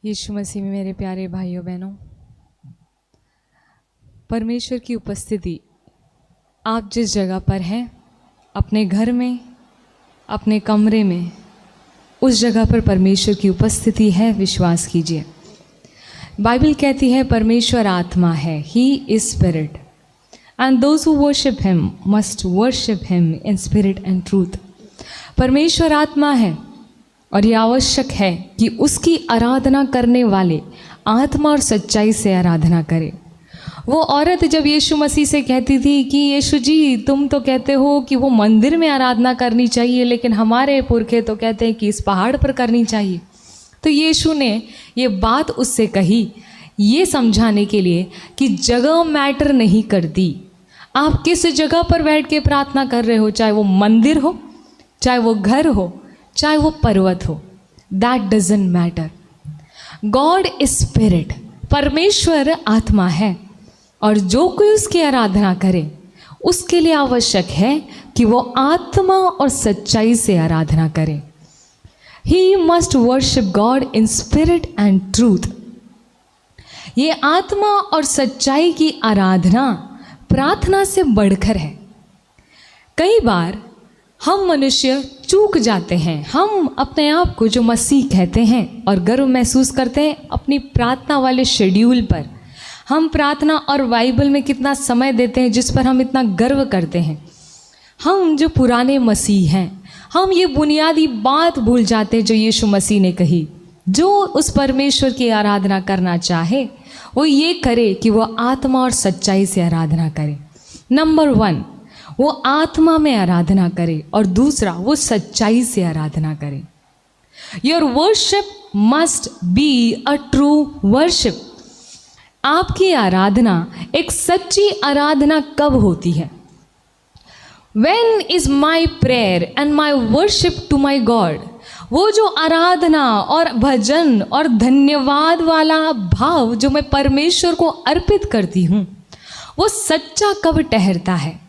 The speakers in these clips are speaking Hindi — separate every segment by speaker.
Speaker 1: यीशु मसीह में मेरे प्यारे भाइयों बहनों, परमेश्वर की उपस्थिति आप जिस जगह पर हैं, अपने घर में, अपने कमरे में, उस जगह पर परमेश्वर की उपस्थिति है। विश्वास कीजिए। बाइबल कहती है परमेश्वर आत्मा है, he is spirit and those who worship him must worship him in spirit and truth. परमेश्वर आत्मा है और ये आवश्यक है कि उसकी आराधना करने वाले आत्मा और सच्चाई से आराधना करें। वो औरत जब यीशु मसीह से कहती थी कि यीशु जी, तुम तो कहते हो कि वो मंदिर में आराधना करनी चाहिए, लेकिन हमारे पुरखे तो कहते हैं कि इस पहाड़ पर करनी चाहिए, तो यीशु ने ये बात उससे कही ये समझाने के लिए कि जगह मैटर नहीं करती। आप किस जगह पर बैठ के प्रार्थना कर रहे हो, चाहे वो मंदिर हो, चाहे वो घर हो, चाहे वो पर्वत हो, that doesn't matter. God is spirit, परमेश्वर आत्मा है और जो कोई उसकी आराधना करे उसके लिए आवश्यक है कि वो आत्मा और सच्चाई से आराधना करे। He must worship God in spirit and truth. ये आत्मा और सच्चाई की आराधना प्रार्थना से बढ़कर है। कई बार हम मनुष्य चूक जाते हैं। हम अपने आप को जो मसीह कहते हैं और गर्व महसूस करते हैं अपनी प्रार्थना वाले शेड्यूल पर। हम प्रार्थना और बाइबल में कितना समय देते हैं, जिस पर हम इतना गर्व करते हैं। हम जो पुराने मसीह हैं, हम ये बुनियादी बात भूल जाते हैं जो यीशु मसीह ने कही। जो उस परमेश्वर की आराधना करना चाहे वो ये करे कि वो आत्मा और सच्चाई से आराधना करे। नंबर 1, वो आत्मा में आराधना करे और दूसरा वो सच्चाई से आराधना करे। Your worship must be a true worship. आपकी आराधना एक सच्ची आराधना कब होती है? When is my prayer and my worship to my God? वो जो आराधना और भजन और धन्यवाद वाला भाव जो मैं परमेश्वर को अर्पित करती हूँ, वो सच्चा कब ठहरता है?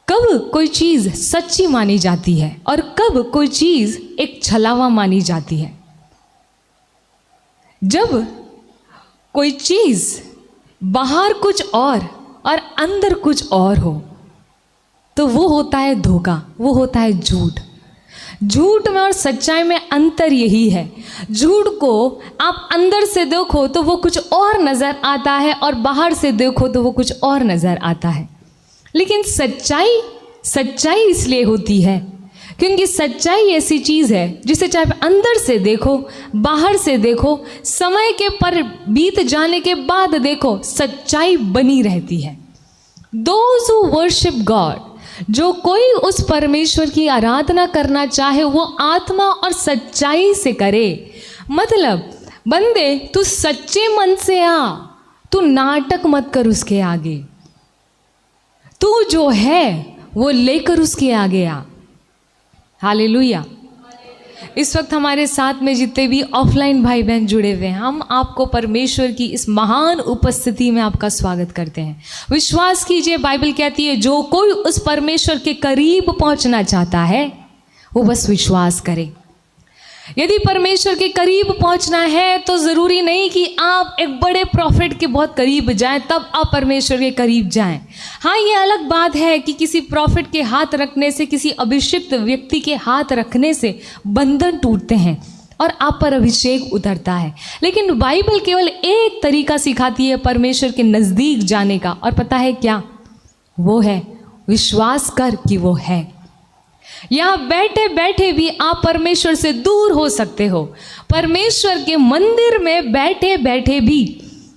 Speaker 1: कब कोई चीज़ सच्ची मानी जाती है और कब कोई चीज़ एक छलावा मानी जाती है? जब कोई चीज़ बाहर कुछ और अंदर कुछ और हो तो वो होता है धोखा, वो होता है झूठ। झूठ में और सच्चाई में अंतर यही है, झूठ को आप अंदर से देखो तो वो कुछ और नज़र आता है और बाहर से देखो तो वो कुछ और नज़र आता है। लेकिन सच्चाई इसलिए होती है क्योंकि सच्चाई ऐसी चीज़ है जिसे चाहे अंदर से देखो, बाहर से देखो, समय के पर बीत जाने के बाद देखो, सच्चाई बनी रहती है। Those who worship God, जो कोई उस परमेश्वर की आराधना करना चाहे वो आत्मा और सच्चाई से करे। मतलब बंदे, तू सच्चे मन से आ, तू नाटक मत कर उसके आगे, तू जो है वो लेकर उसके आगे आ। हालेलुया। इस वक्त हमारे साथ में जितने भी ऑफलाइन भाई बहन जुड़े हुए हैं, हम आपको परमेश्वर की इस महान उपस्थिति में आपका स्वागत करते हैं। विश्वास कीजिए, बाइबल कहती है जो कोई उस परमेश्वर के करीब पहुंचना चाहता है वो बस विश्वास करे। यदि परमेश्वर के करीब पहुंचना है तो ज़रूरी नहीं कि आप एक बड़े प्रॉफिट के बहुत करीब जाएं तब आप परमेश्वर के करीब जाएं। हाँ, ये अलग बात है कि किसी प्रॉफिट के हाथ रखने से, किसी अभिषिक्त व्यक्ति के हाथ रखने से बंधन टूटते हैं और आप पर अभिषेक उतरता है। लेकिन बाइबल केवल एक तरीका सिखाती है परमेश्वर के नज़दीक जाने का, और पता है क्या? वो है विश्वास कर कि वो है। यहाँ बैठे बैठे भी आप परमेश्वर से दूर हो सकते हो। परमेश्वर के मंदिर में बैठे बैठे भी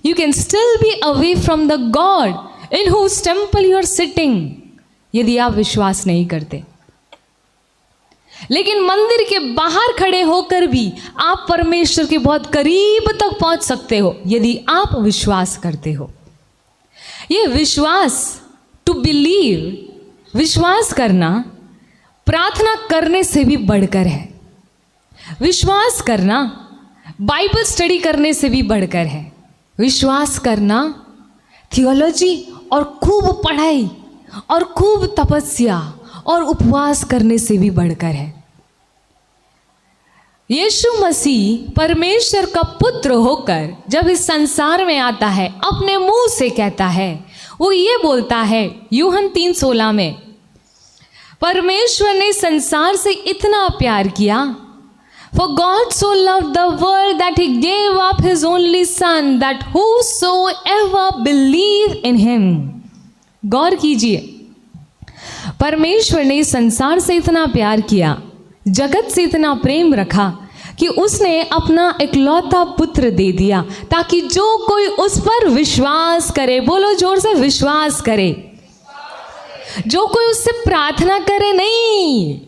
Speaker 1: you can still be away from the God in whose temple you are sitting, यदि आप विश्वास नहीं करते। लेकिन मंदिर के बाहर खड़े होकर भी आप परमेश्वर के बहुत करीब तक पहुंच सकते हो यदि आप विश्वास करते हो। ये विश्वास, टू बिलीव, विश्वास करना प्रार्थना करने से भी बढ़कर है। विश्वास करना बाइबल स्टडी करने से भी बढ़कर है। विश्वास करना थियोलॉजी और खूब पढ़ाई और खूब तपस्या और उपवास करने से भी बढ़कर है। यीशु मसीह परमेश्वर का पुत्र होकर जब इस संसार में आता है, अपने मुंह से कहता है, वो ये बोलता है यूहन 3:16 में, परमेश्वर ने संसार से इतना प्यार किया, For God so loved the world that he gave up his only son, that whosoever believe in him. गौर कीजिए, परमेश्वर ने संसार से इतना प्यार किया, जगत से इतना प्रेम रखा कि उसने अपना इकलौता पुत्र दे दिया, ताकि जो कोई उस पर विश्वास करे, बोलो जोर से, विश्वास करे, जो कोई उससे प्रार्थना करे नहीं,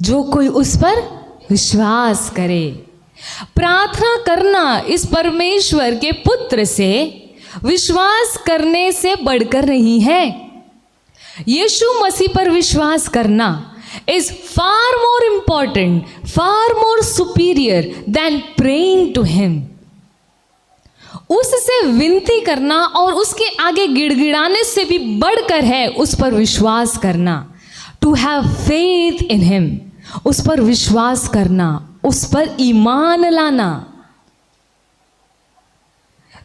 Speaker 1: जो कोई उस पर विश्वास करे। प्रार्थना करना इस परमेश्वर के पुत्र से विश्वास करने से बढ़कर नहीं है। यीशु मसीह पर विश्वास करना is far more important, far more superior than praying to him. उससे विनती करना और उसके आगे गिड़गिड़ाने से भी बढ़कर है उस पर विश्वास करना। To have faith in him, उस पर विश्वास करना, उस पर ईमान लाना।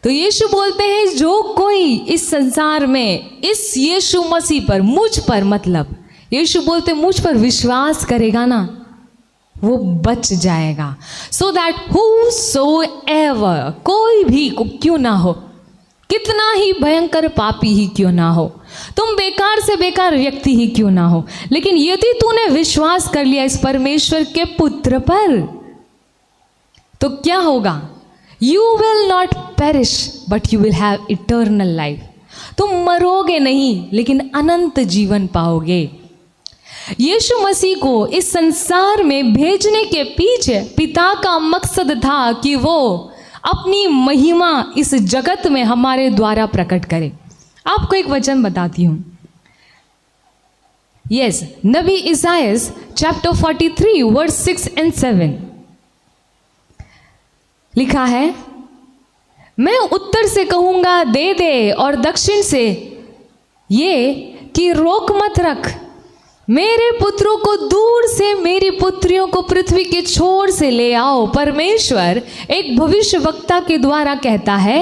Speaker 1: तो यीशु बोलते हैं जो कोई इस संसार में इस यीशु मसीह पर, मुझ पर, मतलब यीशु बोलते मुझ पर विश्वास करेगा ना, वो बच जाएगा। सो दैट whosoever, कोई भी क्यों ना हो, कितना ही भयंकर पापी ही क्यों ना हो, तुम बेकार से बेकार व्यक्ति ही क्यों ना हो, लेकिन यदि तूने विश्वास कर लिया इस परमेश्वर के पुत्र पर, तो क्या होगा? You will not perish but you will have eternal life. तुम मरोगे नहीं, लेकिन अनंत जीवन पाओगे। यीशु मसीह को इस संसार में भेजने के पीछे पिता का मकसद था कि वो अपनी महिमा इस जगत में हमारे द्वारा प्रकट करे। आपको एक वचन बताती हूं। Yes, Nabi इसायास chapter 43 verse 6 and 7 लिखा है, मैं उत्तर से कहूंगा दे दे, और दक्षिण से ये कि रोक मत रख। मेरे पुत्रों को दूर से, मेरी पुत्रियों को पृथ्वी के छोर से ले आओ। परमेश्वर एक भविष्यवक्ता के द्वारा कहता है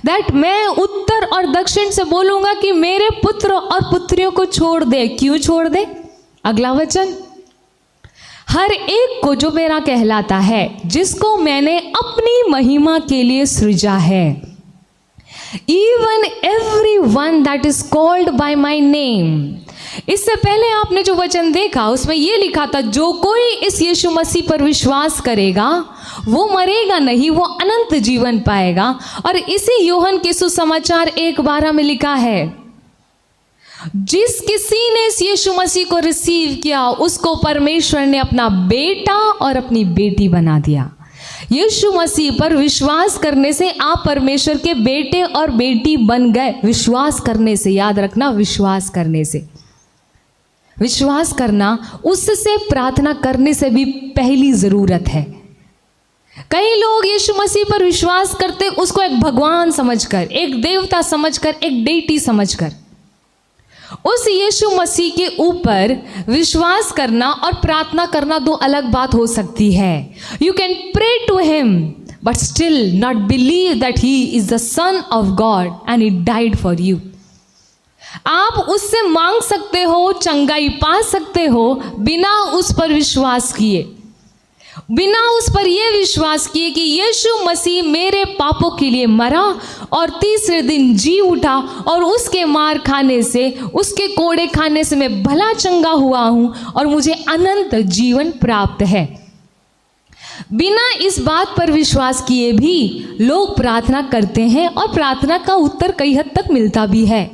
Speaker 1: दैट मैं उत्तर और दक्षिण से बोलूंगा कि मेरे पुत्र और पुत्रियों को छोड़ दे। क्यों छोड़ दे? अगला वचन, हर एक को जो मेरा कहलाता है, जिसको मैंने अपनी महिमा के लिए सृजा है। Even everyone that is called by my name। इससे पहले आपने जो वचन देखा उसमें यह लिखा था, जो कोई इस यीशु मसीह पर विश्वास करेगा वो मरेगा नहीं, वो अनंत जीवन पाएगा। और इसी यूहन के सुसमाचार 1:12 में लिखा है, जिस किसी ने इस यीशु मसीह को रिसीव किया उसको परमेश्वर ने अपना बेटा और अपनी बेटी बना दिया। यीशु मसीह पर विश्वास करने से आप परमेश्वर के बेटे और बेटी बन गए। विश्वास करने से, याद रखना, विश्वास करने से। विश्वास करना उससे प्रार्थना करने से भी पहली जरूरत है। कई लोग यीशु मसीह पर विश्वास करते उसको एक भगवान समझकर, एक देवता समझकर, एक डेटी समझकर। उस यीशु मसीह के ऊपर विश्वास करना और प्रार्थना करना दो अलग बात हो सकती है। You can pray to him but still not believe that he is the son of God and he died for you. आप उससे मांग सकते हो, चंगाई पा सकते हो, बिना उस पर विश्वास किए, बिना उस पर यह विश्वास किए कि यीशु मसीह मेरे पापों के लिए मरा और तीसरे दिन जी उठा और उसके मार खाने से, उसके कोड़े खाने से मैं भला चंगा हुआ हूं और मुझे अनंत जीवन प्राप्त है। बिना इस बात पर विश्वास किए भी लोग प्रार्थना करते हैं और प्रार्थना का उत्तर कई हद तक मिलता भी है।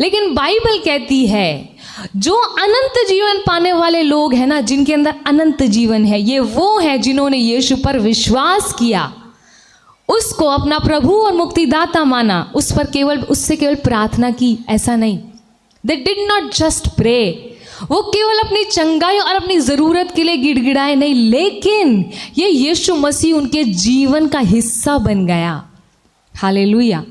Speaker 1: लेकिन बाइबल कहती है जो अनंत जीवन पाने वाले लोग हैं ना, जिनके अंदर अनंत जीवन है, ये वो है जिन्होंने यीशु पर विश्वास किया, उसको अपना प्रभु और मुक्तिदाता माना, उस पर केवल, उससे केवल प्रार्थना की, ऐसा नहीं। They did not just pray, वो केवल अपनी चंगाई और अपनी ज़रूरत के लिए गिड़गिड़ाए नहीं, लेकिन ये यीशु मसीह उनके जीवन का हिस्सा बन गया। हालेलुया।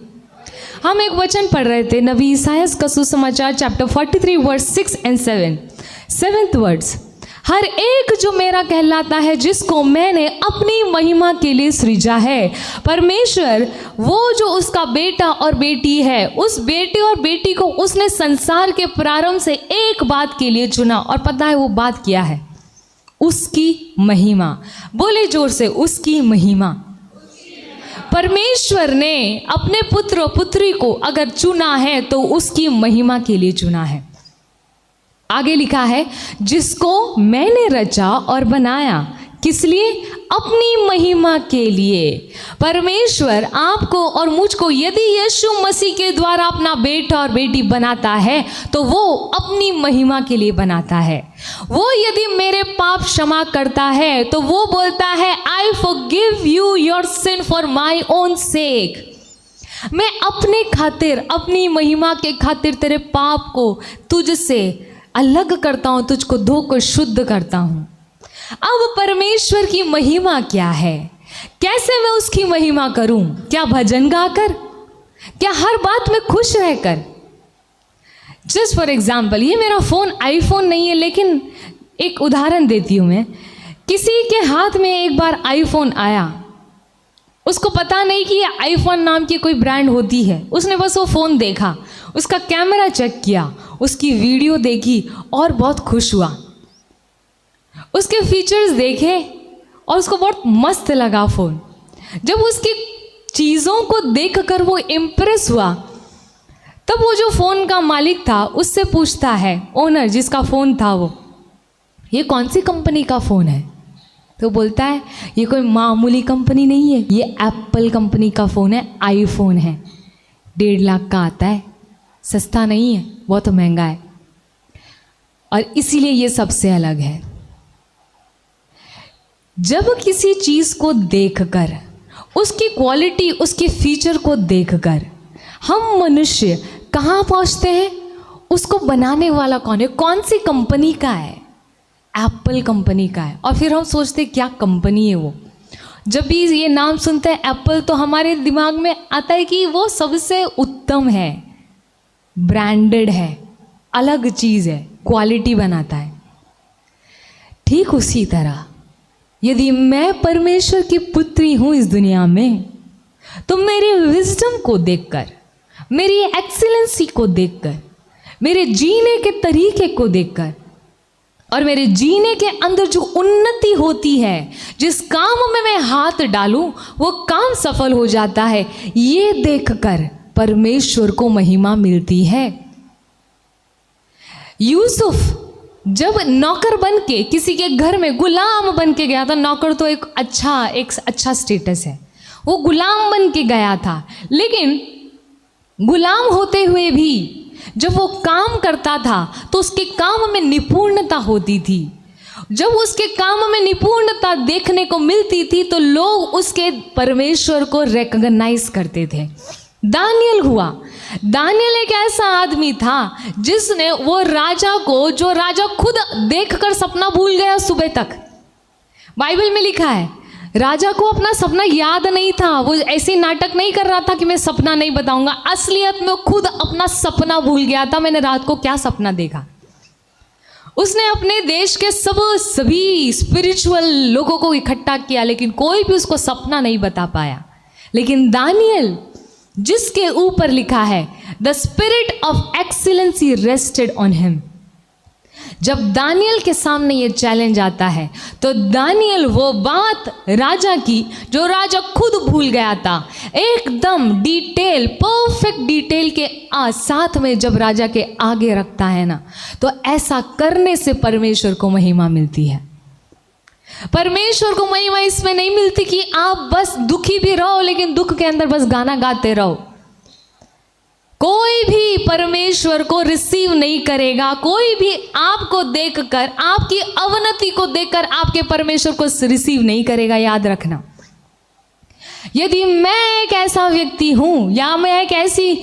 Speaker 1: हम एक वचन पढ़ रहे थे, नबी इसायास का सुसमाचार chapter 43 verse 6 and 7, 7th words, हर एक जो मेरा कहलाता है, जिसको मैंने अपनी महिमा के लिए सृजा है। परमेश्वर वो जो उसका बेटा और बेटी है, उस बेटे और बेटी को उसने संसार के प्रारंभ से एक बात के लिए चुना, और पता है वो बात क्या है? उसकी महिमा। बोले जोर से, उसकी महिमा। परमेश्वर ने अपने पुत्र और पुत्री को अगर चुना है तो उसकी महिमा के लिए चुना है। आगे लिखा है, जिसको मैंने रचा और बनाया, किस लिए? अपनी महिमा के लिए। परमेश्वर आपको और मुझको यदि यीशु मसीह के द्वारा अपना बेटा और बेटी बनाता है तो वो अपनी महिमा के लिए बनाता है। वो यदि मेरे पाप क्षमा करता है तो वो बोलता है, I forgive you your sin for my own sake. मैं अपने खातिर, अपनी महिमा के खातिर तेरे पाप को तुझसे अलग करता हूं, तुझको धोकर शुद्ध करता हूं। अब परमेश्वर की महिमा क्या है? कैसे मैं उसकी महिमा करूं? क्या भजन गाकर? क्या हर बात में खुश रहकर? जस्ट फॉर एग्जाम्पल, ये मेरा फ़ोन आईफोन नहीं है, लेकिन एक उदाहरण देती हूँ मैं। किसी के हाथ में एक बार आईफोन आया, उसको पता नहीं कि ये आईफोन नाम की कोई ब्रांड होती है। उसने बस वो फ़ोन देखा, उसका कैमरा चेक किया, उसकी वीडियो देखी और बहुत खुश हुआ। उसके फीचर्स देखे और उसको बहुत मस्त लगा फ़ोन। जब उसकी चीज़ों को देखकर वो इम्प्रेस हुआ, तब वो जो फ़ोन का मालिक था उससे पूछता है, ओनर जिसका फ़ोन था वो, ये कौन सी कंपनी का फ़ोन है? तो बोलता है, ये कोई मामूली कंपनी नहीं है, ये एप्पल कंपनी का फ़ोन है, आईफोन है, 1.5 लाख का आता है, सस्ता नहीं है, बहुत महंगा है, और इसीलिए ये सबसे अलग है। जब किसी चीज़ को देखकर, उसकी क्वालिटी, उसके फीचर को देखकर हम मनुष्य कहाँ पहुँचते हैं? उसको बनाने वाला कौन है? कौन सी कंपनी का है? एप्पल कंपनी का है। और फिर हम सोचते क्या कंपनी है वो। जब भी ये नाम सुनते हैं एप्पल, तो हमारे दिमाग में आता है कि वो सबसे उत्तम है, ब्रांडेड है, अलग चीज़ है, क्वालिटी बनाता है। ठीक उसी तरह यदि मैं परमेश्वर की पुत्री हूँ इस दुनिया में, तो मेरे विजडम को देखकर, मेरी एक्सीलेंसी को देखकर, मेरे जीने के तरीके को देखकर, और मेरे जीने के अंदर जो उन्नति होती है, जिस काम में मैं हाथ डालूं वो काम सफल हो जाता है, ये देखकर परमेश्वर को महिमा मिलती है। यूसुफ जब नौकर बन के किसी के घर में गुलाम बन के गया था, नौकर तो एक अच्छा स्टेटस है, वो गुलाम बन के गया था, लेकिन गुलाम होते हुए भी जब वो काम करता था तो उसके काम में निपुणता होती थी। जब उसके काम में निपुणता देखने को मिलती थी तो लोग उसके परमेश्वर को रिकॉग्नाइज करते थे। दानियल हुआ, दानियल एक ऐसा आदमी था जिसने वो राजा को, जो राजा खुद देखकर सपना भूल गया सुबह तक। बाइबल में लिखा है राजा को अपना सपना याद नहीं था, वो ऐसे नाटक नहीं कर रहा था कि मैं सपना नहीं बताऊंगा, असलियत में खुद अपना सपना भूल गया था। मैंने रात को क्या सपना देखा। उसने अपने देश के सभी स्पिरिचुअल लोगों को इकट्ठा किया, लेकिन कोई भी उसको सपना नहीं बता पाया। लेकिन दानियल, जिसके ऊपर लिखा है the spirit of excellency rested on him, जब दानियल के सामने ये चैलेंज आता है तो दानियल वो बात राजा की जो राजा खुद भूल गया था, एकदम डिटेल, परफेक्ट डिटेल के साथ में जब राजा के आगे रखता है ना, तो ऐसा करने से परमेश्वर को महिमा मिलती है। परमेश्वर को महिमा इसमें नहीं मिलती कि आप बस दुखी भी रहो लेकिन दुख के अंदर बस गाना गाते रहो। कोई भी परमेश्वर को रिसीव नहीं करेगा, कोई भी आपको देखकर, आपकी अवनति को देखकर आपके परमेश्वर को रिसीव नहीं करेगा। याद रखना, यदि मैं एक ऐसा व्यक्ति हूं या मैं एक ऐसी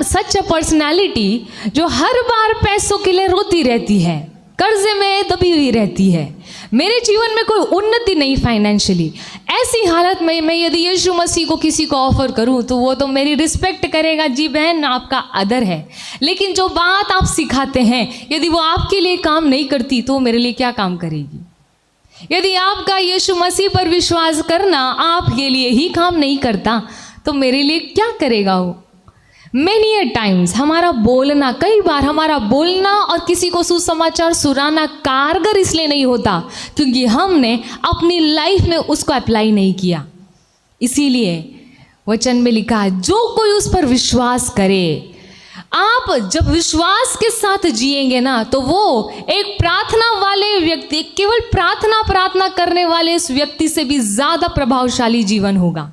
Speaker 1: सच पर्सनैलिटी जो हर बार पैसों के लिए रोती रहती है, कर्जे में दबी हुई रहती है, मेरे जीवन में कोई उन्नति नहीं फाइनेंशियली, ऐसी हालत में मैं यदि यीशु मसीह को किसी को ऑफर करूं तो वो तो मेरी रिस्पेक्ट करेगा, जी बहन आपका आदर है। लेकिन जो बात आप सिखाते हैं यदि वो आपके लिए काम नहीं करती तो मेरे लिए क्या काम करेगी? यदि आपका यीशु मसीह पर विश्वास करना आपके लिए ही काम नहीं करता तो मेरे लिए क्या करेगा वो? Many a times हमारा बोलना, कई बार हमारा बोलना और किसी को सुसमाचार सुनाना कारगर इसलिए नहीं होता क्योंकि हमने अपनी लाइफ में उसको अप्लाई नहीं किया। इसीलिए वचन में लिखा है जो कोई उस पर विश्वास करे। आप जब विश्वास के साथ जिएंगे ना तो वो एक प्रार्थना वाले व्यक्ति, केवल प्रार्थना करने वाले इस व्यक्ति से भी ज्यादा प्रभावशाली जीवन होगा।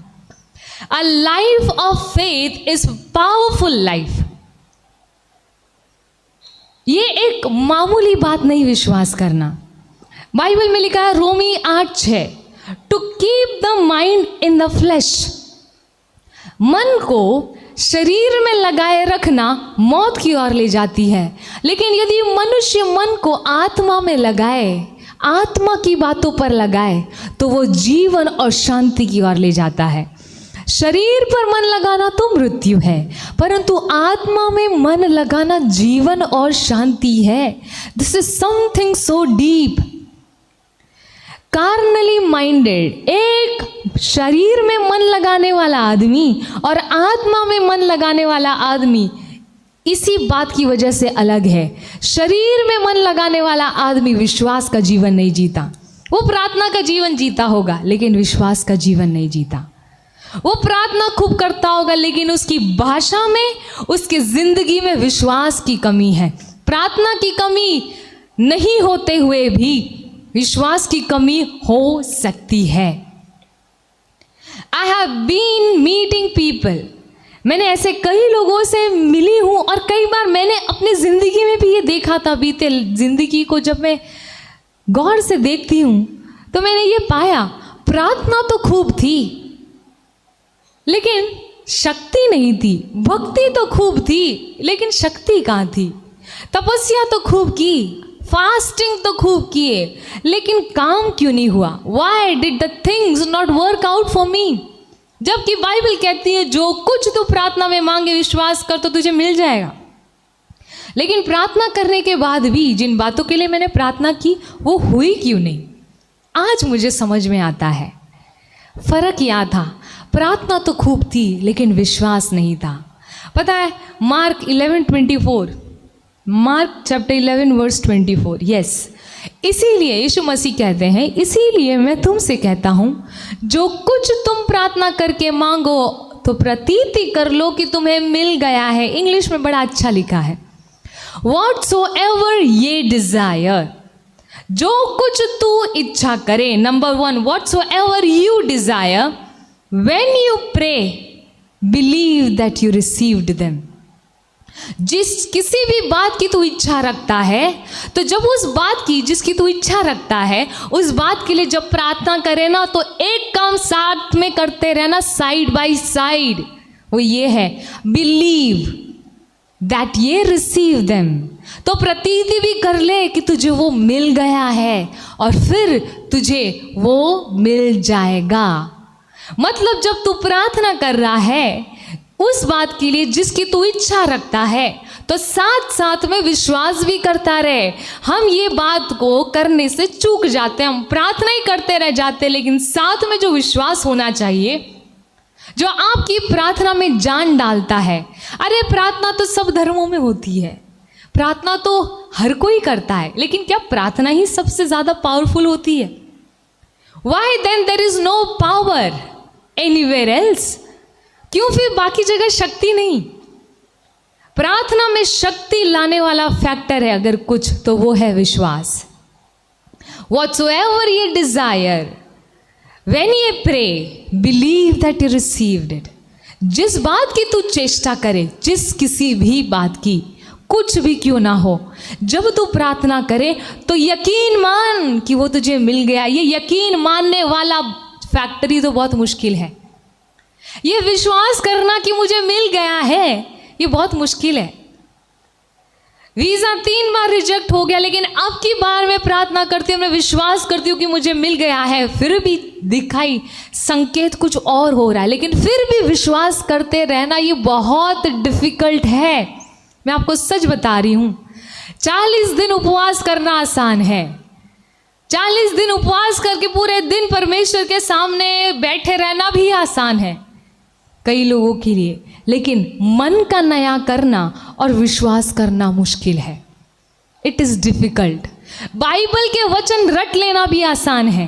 Speaker 1: A life of faith is powerful life। ये एक मामूली बात नहीं विश्वास करना। बाइबल में लिखा है रोमी 8:6, to keep the mind in the flesh. मन को शरीर में लगाए रखना मौत की ओर ले जाती है, लेकिन यदि मनुष्य मन को आत्मा में लगाए, आत्मा की बातों पर लगाए तो वो जीवन और शांति की ओर ले जाता है। शरीर पर मन लगाना तो मृत्यु है, परंतु आत्मा में मन लगाना जीवन और शांति है। This is something so deep. Carnally minded, एक शरीर में मन लगाने वाला आदमी और आत्मा में मन लगाने वाला आदमी इसी बात की वजह से अलग है। शरीर में मन लगाने वाला आदमी विश्वास का जीवन नहीं जीता। वो प्रार्थना का जीवन जीता होगा लेकिन विश्वास का जीवन नहीं जीता। वो प्रार्थना खूब करता होगा लेकिन उसकी भाषा में, उसकी जिंदगी में विश्वास की कमी है। प्रार्थना की कमी नहीं होते हुए भी विश्वास की कमी हो सकती है। I have been meeting people, मैंने ऐसे कई लोगों से मिली हूँ और कई बार मैंने अपनी जिंदगी में भी ये देखा था। बीते जिंदगी को जब मैं गौर से देखती हूँ तो मैंने ये पाया प्रार्थना तो खूब थी लेकिन शक्ति नहीं थी। भक्ति तो खूब थी लेकिन शक्ति कहाँ थी? तपस्या तो खूब की, फास्टिंग तो खूब किए, लेकिन काम क्यों नहीं हुआ? Why did the things not work out for me? जबकि बाइबल कहती है जो कुछ तू प्रार्थना में मांगे विश्वास कर तो तुझे मिल जाएगा। लेकिन प्रार्थना करने के बाद भी जिन बातों के लिए मैंने प्रार्थना की वो हुई क्यों नहीं? आज मुझे समझ में आता है। फर्क यह था, प्रार्थना तो खूब थी लेकिन विश्वास नहीं था। पता है Mark 11:24, Mark chapter 11 verse 24, yes, इसीलिए यीशु मसीह कहते हैं, इसीलिए मैं तुमसे कहता हूँ जो कुछ तुम प्रार्थना करके मांगो तो प्रतीति कर लो कि तुम्हें मिल गया है। इंग्लिश में बड़ा अच्छा लिखा है, whatsoever ye desire, जो कुछ तू इच्छा करे। Number 1, whatsoever you desire, when you pray, believe that you received them। जिस किसी भी बात की तू इच्छा रखता है तो जब उस बात की जिसकी तू इच्छा रखता है उस बात के लिए जब प्रार्थना करे ना तो एक काम साथ में करते रहना, साइड बाय साइड। वो ये है बिलीव दैट ये रिसीव देम। तो प्रतीति भी कर ले कि तुझे वो मिल गया है और फिर तुझे वो मिल जाएगा। मतलब जब तू प्रार्थना कर रहा है उस बात के लिए जिसकी तू इच्छा रखता है तो साथ साथ में विश्वास भी करता रहे। हम ये बात को करने से चूक जाते हैं, हम प्रार्थना ही करते रह जाते, लेकिन साथ में जो विश्वास होना चाहिए जो आपकी प्रार्थना में जान डालता है। अरे प्रार्थना तो सब धर्मों में होती है, प्रार्थना तो हर कोई करता है, लेकिन क्या प्रार्थना ही सबसे ज्यादा पावरफुल होती है? Why then there is no power anywhere else? क्यों फिर बाकी जगह शक्ति नहीं? प्रार्थना में शक्ति लाने वाला फैक्टर है अगर कुछ तो वो है विश्वास। Whatsoever ye desire, when ye pray, believe that you received it। जिस बात की तू चेष्टा करे, जिस किसी भी बात की, कुछ भी क्यों ना हो, जब तू प्रार्थना करे तो यकीन मान कि वो तुझे मिल गया। ये यकीन मानने वाला फैक्टरी तो बहुत मुश्किल है। ये विश्वास करना कि मुझे मिल गया है ये बहुत मुश्किल है। वीज़ा 3 बार रिजेक्ट हो गया, लेकिन अब की बार मैं प्रार्थना करती हूँ, मैं विश्वास करती हूँ कि मुझे मिल गया है। फिर भी दिखाई संकेत कुछ और हो रहा है, लेकिन फिर भी विश्वास करते रहना ये बहुत डिफिकल्ट है। मैं आपको सच बता रही हूँ, 40 दिन उपवास करना आसान है। 40 दिन उपवास करके पूरे दिन परमेश्वर के सामने बैठे रहना भी आसान है कई लोगों के लिए, लेकिन मन का नया करना और विश्वास करना मुश्किल है। It is difficult. बाइबल के वचन रट लेना भी आसान है,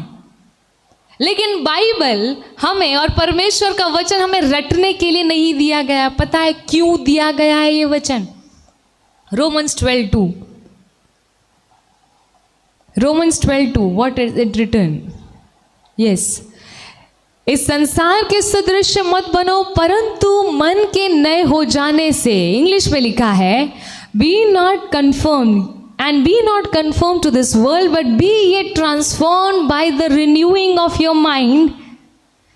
Speaker 1: लेकिन बाइबल हमें और परमेश्वर का वचन हमें रटने के लिए नहीं दिया गया। पता है क्यों दिया गया है ये वचन? Romans 12:2, Romans 12:2, what is it written? Yes, इस संसार के सदृश मत बनो, परंतु मन के नए हो जाने से, इंग्लिश में लिखा है, be not conform to this world, but be ye transformed by the renewing of your mind,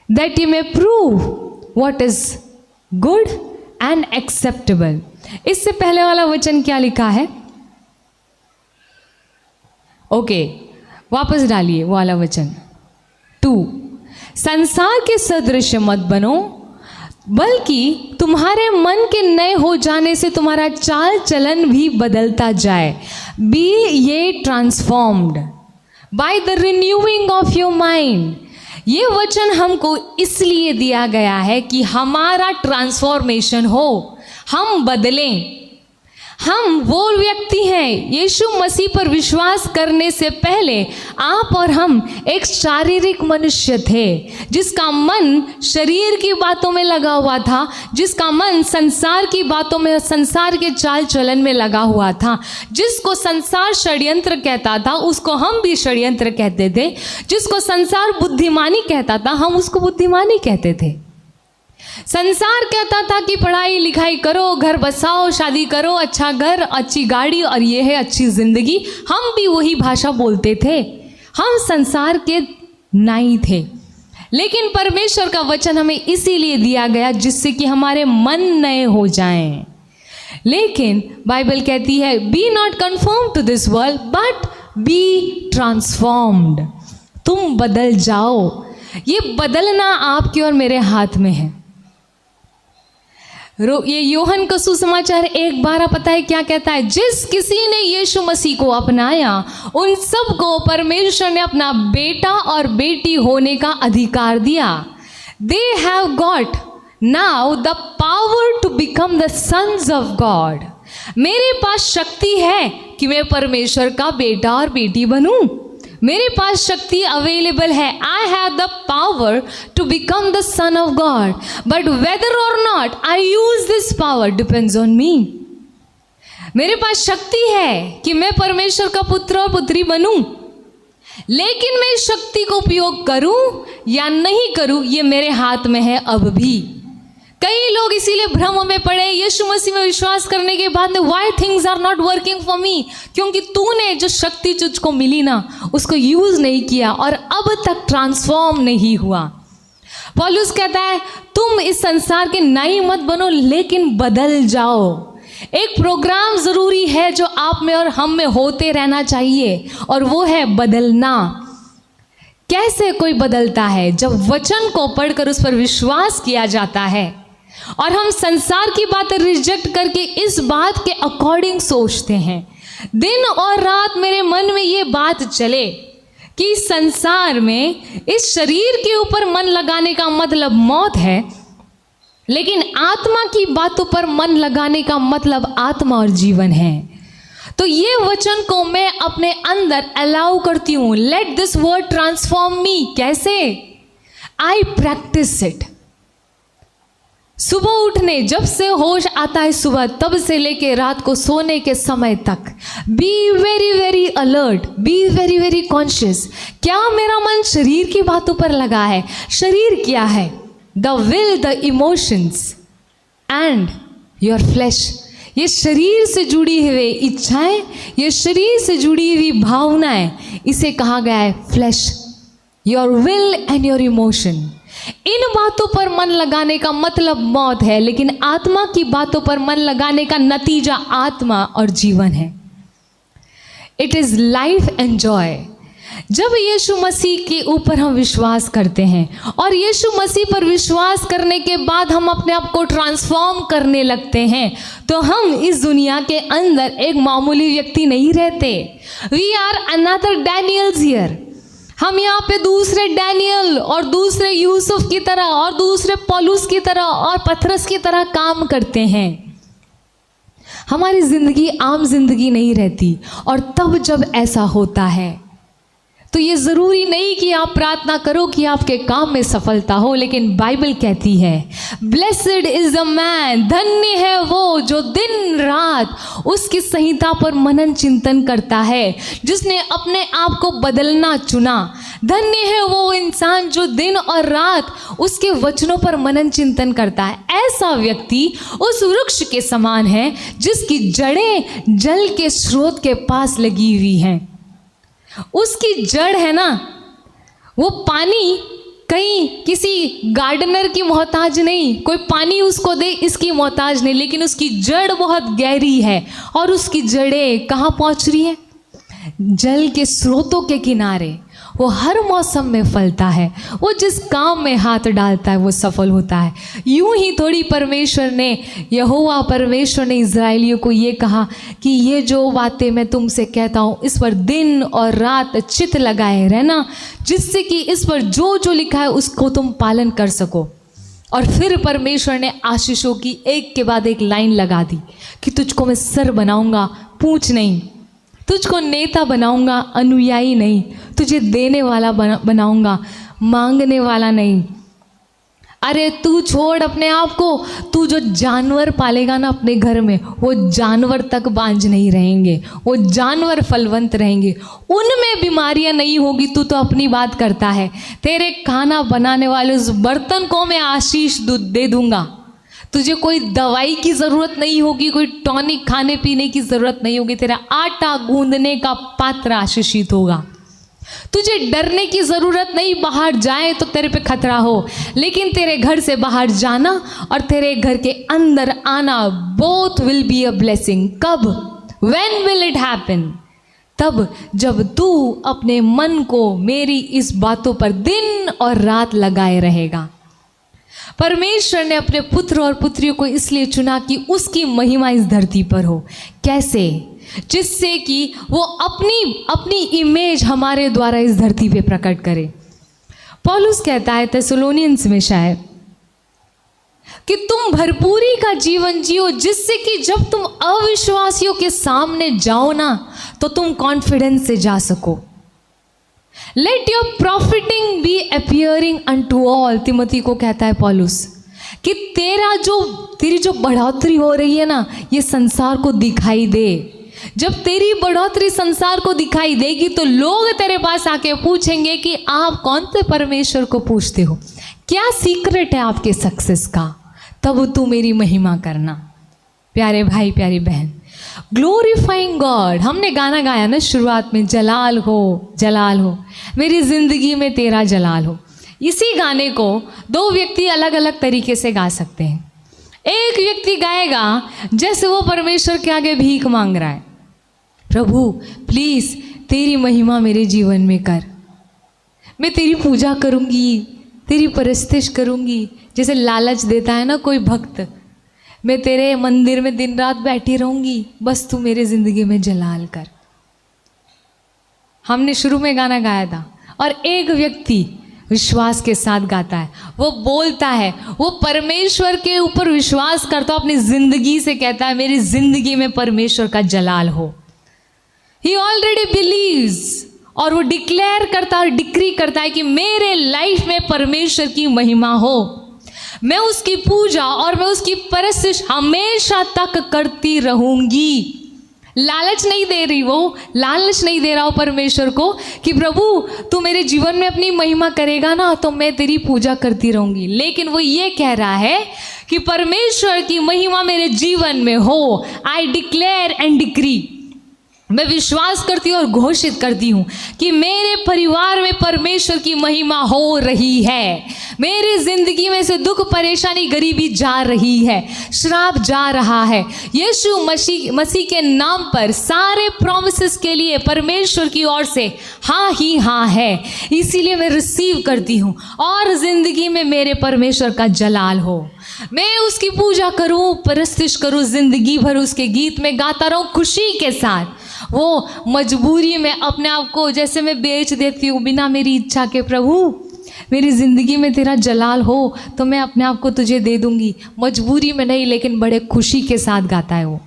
Speaker 1: that you may prove what is good and acceptable. इससे पहले वाला वचन क्या लिखा है? ओके, वापस डालिए वो वाला वचन 2, संसार के सदृश मत बनो, बल्कि तुम्हारे मन के नए हो जाने से तुम्हारा चाल चलन भी बदलता जाए। B ye transformed by the renewing of your mind. ये वचन हमको इसलिए दिया गया है कि हमारा ट्रांसफॉर्मेशन हो, हम बदलें। हम वो व्यक्ति हैं, यीशु मसीह पर विश्वास करने से पहले आप और हम एक शारीरिक मनुष्य थे, जिसका मन शरीर की बातों में लगा हुआ था, जिसका मन संसार की बातों में, संसार के चाल चलन में लगा हुआ था। जिसको संसार षड्यंत्र कहता था उसको हम भी षड्यंत्र कहते थे, जिसको संसार बुद्धिमानी कहता था हम उसको बुद्धिमानी कहते थे। संसार कहता था कि पढ़ाई लिखाई करो, घर बसाओ, शादी करो, अच्छा घर, अच्छी गाड़ी और ये है अच्छी जिंदगी। हम भी वही भाषा बोलते थे, हम संसार के नाई थे। लेकिन परमेश्वर का वचन हमें इसीलिए दिया गया जिससे कि हमारे मन नए हो जाएं। लेकिन बाइबल कहती है, be not conform to this world but be transformed. तुम बदल जाओ। ये बदलना आपके और मेरे हाथ में है। ये यूहन्ना का सुसमाचार 1:12 पता है क्या कहता है? जिस किसी ने यीशु मसीह को अपनाया उन सब को परमेश्वर ने अपना बेटा और बेटी होने का अधिकार दिया। They have got now the power to become the sons of God. मेरे पास शक्ति है कि मैं परमेश्वर का बेटा और बेटी बनूं। मेरे पास शक्ति अवेलेबल है। I have the power to become the son of God, but whether or not I use this power depends on me. मेरे पास शक्ति है कि मैं परमेश्वर का पुत्र और पुत्री बनूं, लेकिन मैं इस शक्ति को उपयोग करूं या नहीं करूं ये मेरे हाथ में है अब भी। कई लोग इसीलिए भ्रम में पड़े यीशु मसीह में विश्वास करने के बाद में, why things are not working for me, क्योंकि तूने जो शक्ति तुझको मिली ना उसको यूज नहीं किया और अब तक ट्रांसफॉर्म नहीं हुआ। पौलुस कहता है तुम इस संसार के नाई मत बनो, लेकिन बदल जाओ। एक प्रोग्राम जरूरी है जो आप में और हम में होते रहना चाहिए, और वो है बदलना। कैसे कोई बदलता है? जब वचन को पढ़कर उस पर विश्वास किया जाता है और हम संसार की बातें रिजेक्ट करके इस बात के अकॉर्डिंग सोचते हैं। दिन और रात मेरे मन में ये बात चले कि संसार में इस शरीर के ऊपर मन लगाने का मतलब मौत है, लेकिन आत्मा की बातों पर मन लगाने का मतलब आत्मा और जीवन है। तो ये वचन को मैं अपने अंदर अलाउ करती हूँ। लेट दिस वर्ड ट्रांसफॉर्म मी। कैसे? आई प्रैक्टिस इट। सुबह उठने जब से होश आता है, सुबह तब से लेके रात को सोने के समय तक, be very very alert, be very very conscious. क्या मेरा मन शरीर की बातों पर लगा है? शरीर क्या है? The will, the emotions and your flash. ये शरीर से जुड़ी हुई इच्छाएं, ये शरीर से जुड़ी हुई भावनाएं, इसे कहा गया है flesh. Your will and your emotion. इन बातों पर मन लगाने का मतलब मौत है, लेकिन आत्मा की बातों पर मन लगाने का नतीजा आत्मा और जीवन है। It is life and Joy. जब यीशु मसीह के ऊपर हम विश्वास करते हैं और यीशु मसीह पर विश्वास करने के बाद हम अपने आप को ट्रांसफॉर्म करने लगते हैं, तो हम इस दुनिया के अंदर एक मामूली व्यक्ति नहीं रहते। We are another Daniels here. हम यहाँ पे दूसरे डैनियल और दूसरे यूसुफ की तरह और दूसरे पौलुस की तरह और पतरस की तरह काम करते हैं। हमारी जिंदगी आम जिंदगी नहीं रहती। और तब जब ऐसा होता है तो ये ज़रूरी नहीं कि आप प्रार्थना करो कि आपके काम में सफलता हो, लेकिन बाइबल कहती है ब्लेसेड इज द मैन, धन्य है वो जो दिन रात उसकी संहिता पर मनन चिंतन करता है, जिसने अपने आप को बदलना चुना। धन्य है वो इंसान जो दिन और रात उसके वचनों पर मनन चिंतन करता है। ऐसा व्यक्ति उस वृक्ष के समान है जिसकी जड़ें जल के स्रोत के पास लगी हुई हैं। उसकी जड़ है ना, वो पानी कहीं किसी गार्डनर की मोहताज नहीं, कोई पानी उसको दे इसकी मोहताज नहीं, लेकिन उसकी जड़ बहुत गहरी है। और उसकी जड़ें कहाँ पहुँच रही है? जल के स्रोतों के किनारे। वो हर मौसम में फलता है, वो जिस काम में हाथ डालता है वो सफल होता है। यूं ही थोड़ी परमेश्वर ने, यहोवा परमेश्वर ने इज़राइलियों को ये कहा कि ये जो बातें मैं तुमसे कहता हूँ इस पर दिन और रात चित्त लगाए रहना, जिससे कि इस पर जो जो लिखा है उसको तुम पालन कर सको। और फिर परमेश्वर ने आशीषों की एक के बाद एक लाइन लगा दी कि तुझको मैं सर बनाऊंगा, पूंछ नहीं। तुझको नेता बनाऊंगा, अनुयायी नहीं। तुझे देने वाला बनाऊंगा, मांगने वाला नहीं। अरे तू छोड़ अपने आप को, तू जो जानवर पालेगा ना अपने घर में, वो जानवर तक बांझ नहीं रहेंगे, वो जानवर फलवंत रहेंगे, उनमें बीमारियां नहीं होगी। तू तो अपनी बात करता है। तेरे खाना बनाने वाले उस बर्तन को मैं आशीष दे दूंगा। तुझे कोई दवाई की ज़रूरत नहीं होगी, कोई टॉनिक खाने पीने की ज़रूरत नहीं होगी। तेरा आटा गूंदने का पात्र आशीषित होगा। तुझे डरने की ज़रूरत नहीं, बाहर जाए तो तेरे पे खतरा हो, लेकिन तेरे घर से बाहर जाना और तेरे घर के अंदर आना, both will be a blessing. कब? When will it happen? तब जब तू अपने मन को मेरी इस बातों पर दिन और रात लगाए रहेगा। परमेश्वर ने अपने पुत्र और पुत्रियों को इसलिए चुना कि उसकी महिमा इस धरती पर हो। कैसे? जिससे कि वो अपनी इमेज हमारे द्वारा इस धरती पे प्रकट करे। पौलुस कहता है थेसलोनियंस में शायद कि तुम भरपूरी का जीवन जियो, जिससे कि जब तुम अविश्वासियों के सामने जाओ ना तो तुम कॉन्फिडेंस से जा सको। Let your profiting be appearing unto all, Timothy को कहता है पौलुस कि तेरी जो बढ़ोतरी हो रही है ना, ये संसार को दिखाई दे। जब तेरी बढ़ोतरी संसार को दिखाई देगी तो लोग तेरे पास आके पूछेंगे कि आप कौन से परमेश्वर को पूछते हो, क्या सीक्रेट है आपके सक्सेस का। तब तू मेरी महिमा करना। प्यारे भाई प्यारी बहन, ग्लोरीफाइंग गॉड, हमने गाना गाया ना शुरुआत में, जलाल हो मेरी जिंदगी में तेरा जलाल हो। इसी गाने को दो व्यक्ति अलग अलग तरीके से गा सकते हैं। एक व्यक्ति गाएगा जैसे वो परमेश्वर के आगे भीख मांग रहा है, प्रभु प्लीज तेरी महिमा मेरे जीवन में कर, मैं तेरी पूजा करूंगी, तेरी परस्तिश करूंगी। जैसे लालच देता है ना कोई भक्त, मैं तेरे मंदिर में दिन रात बैठी रहूंगी, बस तू मेरे जिंदगी में जलाल कर। हमने शुरू में गाना गाया था। और एक व्यक्ति विश्वास के साथ गाता है, वो बोलता है, वो परमेश्वर के ऊपर विश्वास करता है, अपनी जिंदगी से कहता है मेरी जिंदगी में परमेश्वर का जलाल हो। ही ऑलरेडी बिलीव्स, और वो डिक्लेयर करता है और डिक्री करता है कि मेरे लाइफ में परमेश्वर की महिमा हो, मैं उसकी पूजा और मैं उसकी परस्तिश हमेशा तक करती रहूंगी। लालच नहीं दे रही, वो लालच नहीं दे रहा हो परमेश्वर को कि प्रभु तू मेरे जीवन में अपनी महिमा करेगा ना तो मैं तेरी पूजा करती रहूंगी, लेकिन वो ये कह रहा है कि परमेश्वर की महिमा मेरे जीवन में हो। आई डिक्लेयर एंड डिक्री, मैं विश्वास करती हूँ और घोषित करती हूँ कि मेरे परिवार में परमेश्वर की महिमा हो रही है, मेरी जिंदगी में से दुख, परेशानी, गरीबी जा रही है, श्राप जा रहा है। यीशु मसीह के नाम पर सारे प्रॉमिसेस के लिए परमेश्वर की ओर से हाँ ही हाँ है, इसीलिए मैं रिसीव करती हूँ और जिंदगी में मेरे परमेश्वर का जलाल हो, मैं उसकी पूजा करूँ, परस्तिश करूँ, जिंदगी भर उसके गीत में गाता रहूँ खुशी के साथ। वो मजबूरी में अपने आप को जैसे मैं बेच देती हूँ बिना मेरी इच्छा के, प्रभु मेरी ज़िंदगी में तेरा जलाल हो तो मैं अपने आप को तुझे दे दूंगी, मजबूरी में नहीं लेकिन बड़े खुशी के साथ गाता है वो।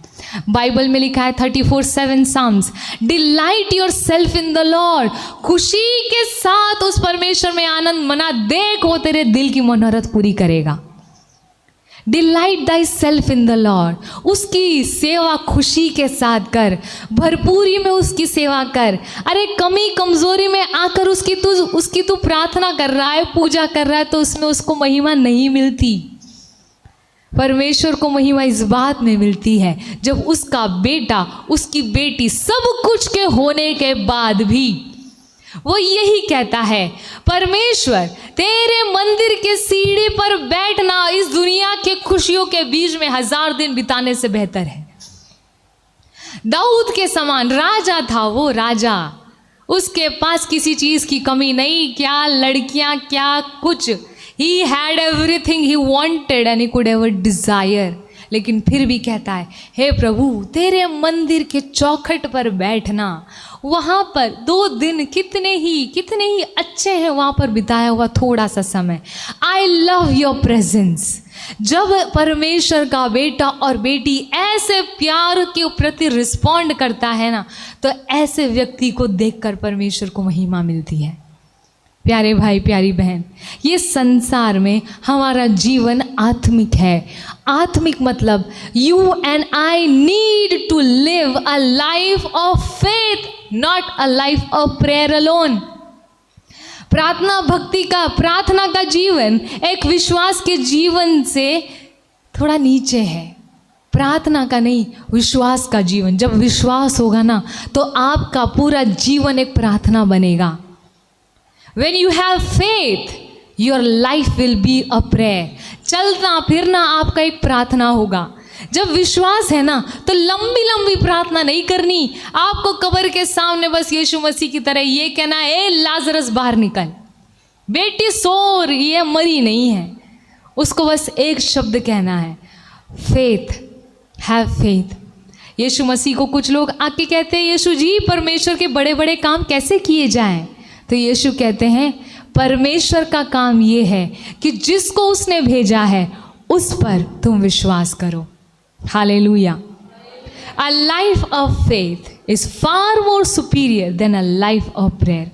Speaker 1: बाइबल में लिखा है 34:7 Psalms, delight your self in the Lord, खुशी के साथ उस परमेश्वर में आनंद मना, देख वो तेरे दिल की मनोरथ पूरी करेगा। Delight thy self in the Lord, उसकी सेवा खुशी के साथ कर, भरपूरी में उसकी सेवा कर। अरे कमी कमजोरी में आकर उसकी तू प्रार्थना कर रहा है, पूजा कर रहा है, तो उसमें उसको महिमा नहीं मिलती। परमेश्वर को महिमा इस बात में मिलती है जब उसका बेटा, उसकी बेटी सब कुछ के होने के बाद भी वो यही कहता है, परमेश्वर तेरे मंदिर के सीढ़ी पर बैठना इस दुनिया के खुशियों के बीच में 1000 दिन बिताने से बेहतर है। दाऊद के समान राजा था वो राजा, उसके पास किसी चीज की कमी नहीं, क्या लड़कियां क्या कुछ, he had everything he wanted and he could ever desire, लेकिन फिर भी कहता है, हे प्रभु तेरे मंदिर के चौखट पर बैठना, वहाँ पर 2 दिन कितने ही अच्छे हैं वहाँ पर बिताया हुआ थोड़ा सा समय। I love your presence. जब परमेश्वर का बेटा और बेटी ऐसे प्यार के प्रति रिस्पॉन्ड करता है ना, तो ऐसे व्यक्ति को देखकर परमेश्वर को महिमा मिलती है। प्यारे भाई प्यारी बहन, ये संसार में हमारा जीवन आत्मिक है। आत्मिक मतलब you and I need to live a life of faith, not a life of prayer alone. प्रार्थना का जीवन एक विश्वास के जीवन से थोड़ा नीचे है। प्रार्थना का नहीं, विश्वास का जीवन। जब विश्वास होगा ना तो आपका पूरा जीवन एक प्रार्थना बनेगा। When you have faith, your life will be a prayer. चलना फिरना आपका एक प्रार्थना होगा। जब विश्वास है ना तो लंबी लंबी प्रार्थना नहीं करनी, आपको कब्र के सामने बस यीशु मसीह की तरह ये कहना है, ए लाजरस बाहर निकल, बेटी सो रही है, मरी नहीं है। उसको बस एक शब्द कहना है, फेथ, हैव फेथ। यीशु मसीह को कुछ लोग आके कहते हैं, यीशु जी परमेश्वर के बड़े बड़े काम कैसे किए जाएं? तो यीशु कहते हैं, परमेश्वर का काम ये है कि जिसको उसने भेजा है उस पर तुम विश्वास करो। Hallelujah. A life of faith is far more superior than a life of prayer.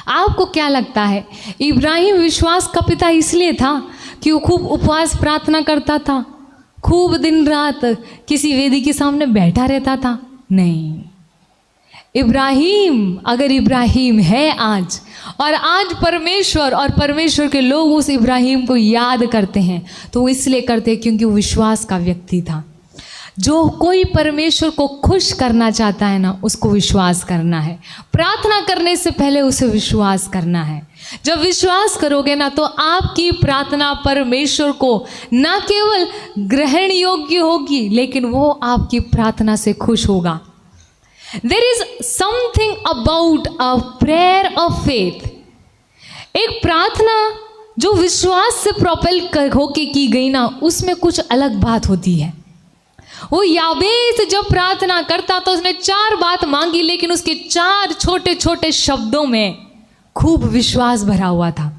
Speaker 1: आपको क्या लगता है, इब्राहिम विश्वास का पिता इसलिए था कि वो खूब उपवास प्रार्थना करता था, खूब दिन रात किसी वेदी के सामने बैठा रहता था? नहीं। इब्राहिम, अगर इब्राहिम है आज और आज परमेश्वर और परमेश्वर के लोग उस इब्राहिम को याद करते हैं, तो वो इसलिए करते हैं क्योंकि वो विश्वास का व्यक्ति था। जो कोई परमेश्वर को खुश करना चाहता है ना, उसको विश्वास करना है। प्रार्थना करने से पहले उसे विश्वास करना है। जब विश्वास करोगे ना तो आपकी प्रार्थना परमेश्वर को न केवल ग्रहण योग्य होगी, लेकिन वो आपकी प्रार्थना से खुश होगा। There is something about a prayer of faith. एक प्रार्थना जो विश्वास से प्रोपेल होके की गई ना, उसमें कुछ अलग बात होती है। वो याबेस जब प्रार्थना करता तो उसने 4 बात मांगी, लेकिन उसके 4 छोटे छोटे शब्दों में खूब विश्वास भरा हुआ था।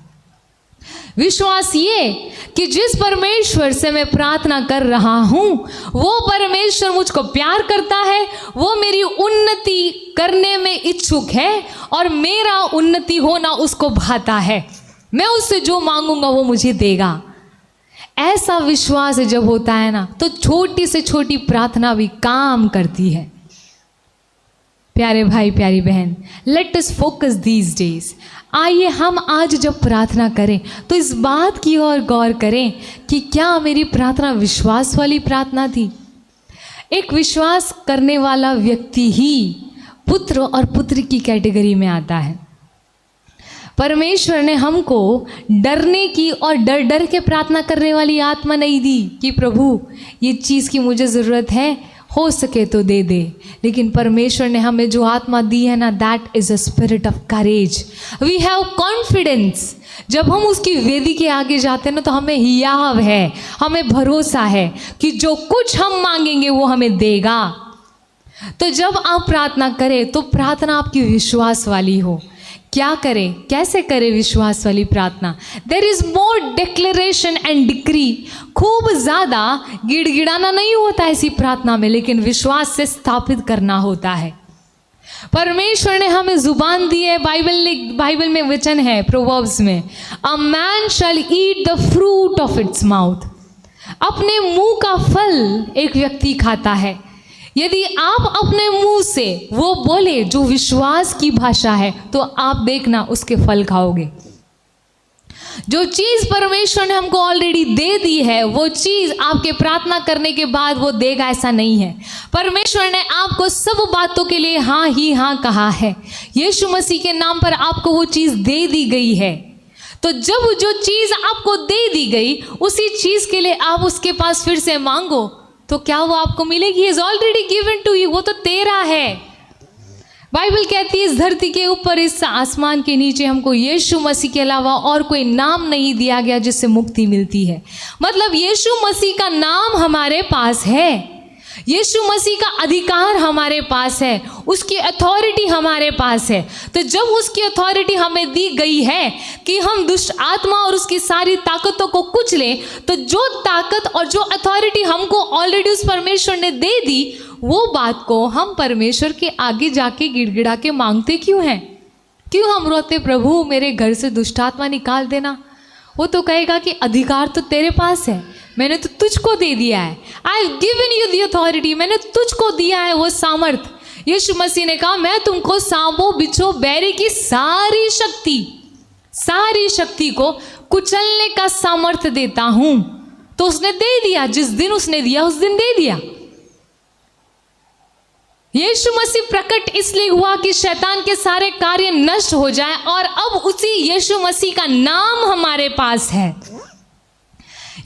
Speaker 1: विश्वास ये कि जिस परमेश्वर से मैं प्रार्थना कर रहा हूँ वो परमेश्वर मुझको प्यार करता है, वो मेरी उन्नति करने में इच्छुक है और मेरा उन्नति होना उसको भाता है। मैं उससे जो मांगूंगा वो मुझे देगा। ऐसा विश्वास जब होता है ना तो छोटी से छोटी प्रार्थना भी काम करती है। प्यारे भाई प्यारी बहन, let us focus these days. आइए हम आज जब प्रार्थना करें तो इस बात की ओर गौर करें कि क्या मेरी प्रार्थना विश्वास वाली प्रार्थना थी। एक विश्वास करने वाला व्यक्ति ही पुत्र और पुत्री की कैटेगरी में आता है। परमेश्वर ने हमको डरने की और डर डर के प्रार्थना करने वाली आत्मा नहीं दी कि प्रभु ये चीज़ की मुझे ज़रूरत है, हो सके तो दे दे। लेकिन परमेश्वर ने हमें जो आत्मा दी है ना, that is a spirit of courage. We have confidence. जब हम उसकी वेदी के आगे जाते हैं ना, तो हमें हियाव है, हमें भरोसा है कि जो कुछ हम मांगेंगे वो हमें देगा। तो जब आप प्रार्थना करें तो प्रार्थना आपकी विश्वास वाली हो। क्या करें, कैसे करें विश्वास वाली प्रार्थना? There is more declaration and decree. खूब ज़्यादा गिड़गिड़ाना नहीं होता ऐसी प्रार्थना में, लेकिन विश्वास से स्थापित करना होता है। परमेश्वर ने हमें जुबान दी है। बाइबल में वचन है प्रोवर्ब्स में, a man shall eat the fruit of its mouth. अपने मुंह का फल एक व्यक्ति खाता है। यदि आप अपने मुंह से वो बोले जो विश्वास की भाषा है, तो आप देखना उसके फल खाओगे। जो चीज़ परमेश्वर ने हमको ऑलरेडी दे दी है, वो चीज़ आपके प्रार्थना करने के बाद वो देगा, ऐसा नहीं है। परमेश्वर ने आपको सब बातों के लिए हाँ ही हाँ कहा है। यीशु मसीह के नाम पर आपको वो चीज़ दे दी गई है। तो जब जो चीज़ आपको दे दी गई, उसी चीज़ के लिए आप उसके पास फिर से मांगो, तो क्या वो आपको मिलेगी? Is already given to you, वो तो तेरा है। बाइबल कहती है इस धरती के ऊपर, इस आसमान के नीचे हमको यीशु मसीह के अलावा और कोई नाम नहीं दिया गया जिससे मुक्ति मिलती है। मतलब यीशु मसीह का नाम हमारे पास है, यीशु मसीह का अधिकार हमारे पास है, उसकी अथॉरिटी हमारे पास है। तो जब उसकी अथॉरिटी हमें दी गई है कि हम दुष्ट आत्मा और उसकी सारी ताकतों को कुचलें, तो जो ताकत और जो अथॉरिटी हमको ऑलरेडी उस परमेश्वर ने दे दी, वो बात को हम परमेश्वर के आगे जाके गिड़गिड़ा के मांगते क्यों हैं? क्यों हम रोते, प्रभु मेरे घर से दुष्ट आत्मा निकाल देना? वो तो कहेगा कि अधिकार तो तेरे पास है, मैंने तो तुझको दे दिया है। I have given you the authority, मैंने तुझको दिया है वो सामर्थ। यीशु मसीह ने कहा मैं तुमको सांपों बिच्छों बैरी की सारी शक्ति को कुचलने का सामर्थ देता हूं। तो उसने दे दिया, जिस दिन उसने दिया उस दिन दे दिया। यीशु मसीह प्रकट इसलिए हुआ कि शैतान के सारे कार्य नष्ट हो जाए, और अब उसी यीशु मसीह का नाम हमारे पास है।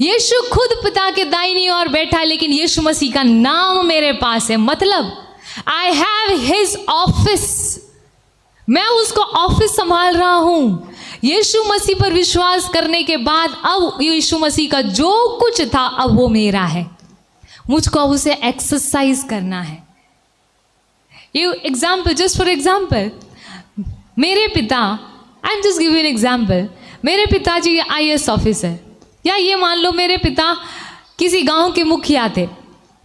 Speaker 1: यीशु खुद पिता के दाहिनी ओर बैठा है, लेकिन यीशु मसीह का नाम मेरे पास है। मतलब आई हैव हिज ऑफिस, मैं उसको ऑफिस संभाल रहा हूं। यीशु मसीह पर विश्वास करने के बाद अब यीशु मसीह का जो कुछ था अब वो मेरा है, मुझको अब उसे एक्सरसाइज करना है। You example, just for example, मेरे पिता, I'm just giving an example, मेरे पिताजी IAS ऑफिसर, या ये मान लो मेरे पिता किसी गांव के मुखिया थे।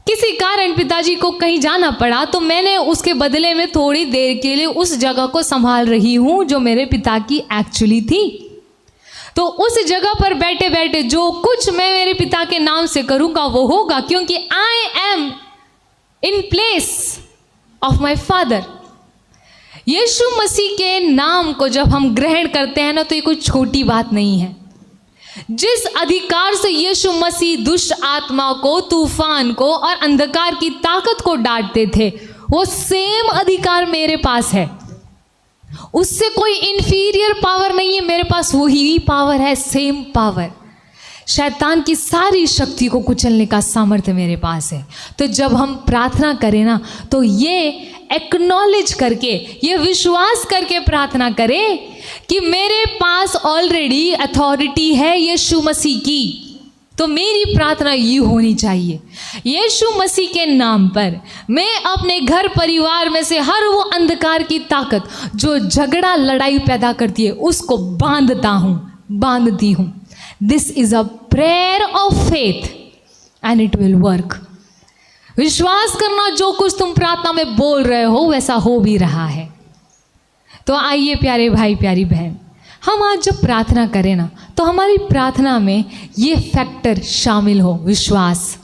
Speaker 1: किसी कारण पिताजी को कहीं जाना पड़ा, तो मैंने उसके बदले में थोड़ी देर के लिए उस जगह को संभाल रही हूँ जो मेरे पिता की एक्चुअली थी। तो उस जगह पर बैठे बैठे जो कुछ मैं मेरे पिता के नाम से करूँगा वो होगा, क्योंकि I am in place of my father. यीशु मसीह के नाम को जब हम ग्रहण करते हैं ना, तो ये कोई छोटी बात नहीं है। जिस अधिकार से यीशु मसीह दुष्ट आत्मा को, तूफान को और अंधकार की ताकत को डांटते थे, वो सेम अधिकार मेरे पास है। उससे कोई इंफीरियर पावर नहीं है, मेरे पास वही पावर है, सेम पावर। शैतान की सारी शक्ति को कुचलने का सामर्थ्य मेरे पास है। तो जब हम प्रार्थना करें ना, तो ये एक्नॉलेज करके, ये विश्वास करके प्रार्थना करें कि मेरे पास ऑलरेडी अथॉरिटी है यीशु मसीह की। तो मेरी प्रार्थना ये होनी चाहिए, यीशु मसीह के नाम पर मैं अपने घर परिवार में से हर वो अंधकार की ताकत जो झगड़ा लड़ाई पैदा करती है उसको बांधती हूँ। This is a prayer of faith and it will work. विश्वास करना, जो कुछ तुम प्रार्थना में बोल रहे हो वैसा हो भी रहा है। तो आइए प्यारे भाई प्यारी बहन, हम आज जब प्रार्थना करें ना, तो हमारी प्रार्थना में ये फैक्टर शामिल हो, विश्वास।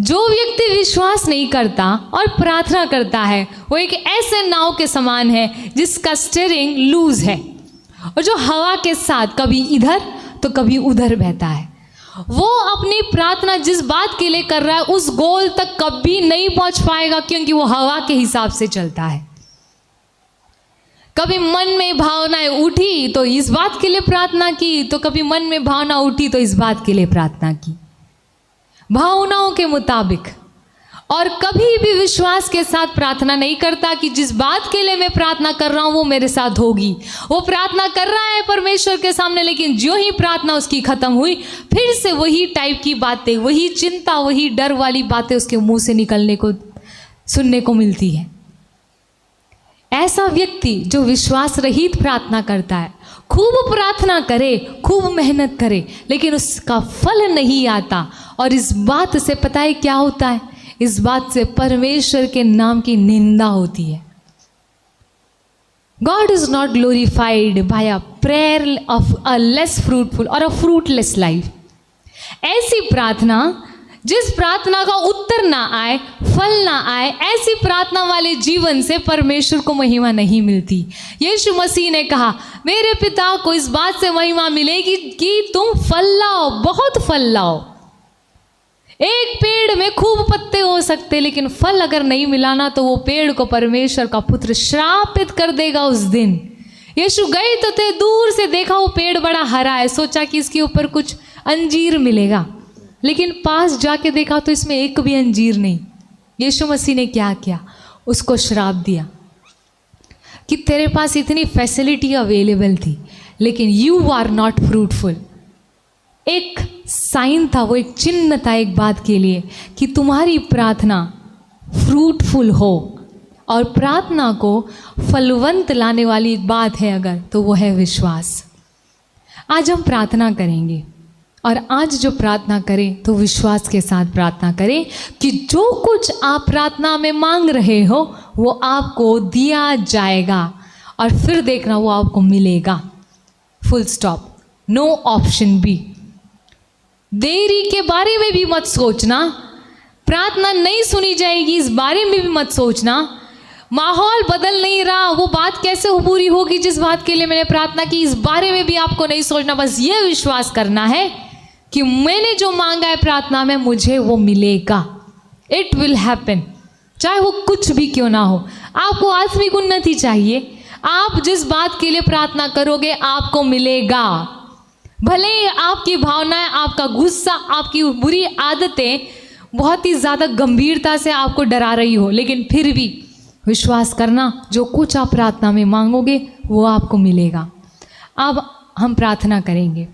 Speaker 1: जो व्यक्ति विश्वास नहीं करता और प्रार्थना करता है, वो एक ऐसे नाव के समान है जिसका स्टीयरिंग लूज है, और जो हवा के साथ कभी इधर तो कभी उधर बहता है। वो अपनी प्रार्थना जिस बात के लिए कर रहा है उस गोल तक कभी नहीं पहुंच पाएगा, क्योंकि वो हवा के हिसाब से चलता है। कभी मन में भावनाएं उठी तो इस बात के लिए प्रार्थना की, तो कभी मन में भावना उठी तो इस बात के लिए प्रार्थना की, भावनाओं के मुताबिक। और कभी भी विश्वास के साथ प्रार्थना नहीं करता कि जिस बात के लिए मैं प्रार्थना कर रहा हूं वो मेरे साथ होगी। वो प्रार्थना कर रहा है परमेश्वर के सामने, लेकिन जो ही प्रार्थना उसकी खत्म हुई फिर से वही टाइप की बातें, वही चिंता, वही डर वाली बातें उसके मुंह से निकलने को, सुनने को मिलती है। ऐसा व्यक्ति जो विश्वास रहित प्रार्थना करता है, खूब प्रार्थना करे, खूब मेहनत करे, लेकिन उसका फल नहीं आता। और इस बात से पता है क्या होता है? इस बात से परमेश्वर के नाम की निंदा होती है। God is not glorified by a prayer of a less fruitful or a fruitless life. ऐसी प्रार्थना, जिस प्रार्थना का उत्तर ना आए, फल ना आए, ऐसी प्रार्थना वाले जीवन से परमेश्वर को महिमा नहीं मिलती। यीशु मसीह ने कहा, मेरे पिता को इस बात से महिमा मिलेगी कि तुम फल लाओ, बहुत फल लाओ। एक पेड़ में खूब पत्ते हो सकते, लेकिन फल अगर नहीं मिलाना तो वो पेड़ को परमेश्वर का पुत्र श्रापित कर देगा उस दिन। यीशु गए तो थे, दूर से देखा वो पेड़ बड़ा हरा है, सोचा कि इसके ऊपर कुछ अंजीर मिलेगा, लेकिन पास जाके देखा तो इसमें एक भी अंजीर नहीं। यीशु मसीह ने क्या किया? उसको श्राप दिया कि तेरे पास इतनी फैसिलिटी अवेलेबल थी, लेकिन यू आर नॉट फ्रूटफुल। एक साइन था, वो एक चिन्ह था एक बात के लिए कि तुम्हारी प्रार्थना फ्रूटफुल हो। और प्रार्थना को फलवंत लाने वाली एक बात है अगर, तो वो है विश्वास। आज हम प्रार्थना करेंगे, और आज जो प्रार्थना करें तो विश्वास के साथ प्रार्थना करें कि जो कुछ आप प्रार्थना में मांग रहे हो वो आपको दिया जाएगा, और फिर देखना वो आपको मिलेगा। Full stop, no option B. देरी के बारे में भी मत सोचना, प्रार्थना नहीं सुनी जाएगी इस बारे में भी मत सोचना, माहौल बदल नहीं रहा, वो बात कैसे पूरी होगी जिस बात के लिए मैंने प्रार्थना की, इस बारे में भी आपको नहीं सोचना। बस ये विश्वास करना है कि मैंने जो मांगा है प्रार्थना में मुझे वो मिलेगा। इट विल हैपन, चाहे वो कुछ भी क्यों ना हो। आपको आत्मिक उन्नति चाहिए, आप जिस बात के लिए प्रार्थना करोगे आपको मिलेगा। भले आपकी भावनाएं, आपका गुस्सा, आपकी बुरी आदतें बहुत ही ज़्यादा गंभीरता से आपको डरा रही हो, लेकिन फिर भी विश्वास करना, जो कुछ आप प्रार्थना में मांगोगे वो आपको मिलेगा। अब हम प्रार्थना करेंगे।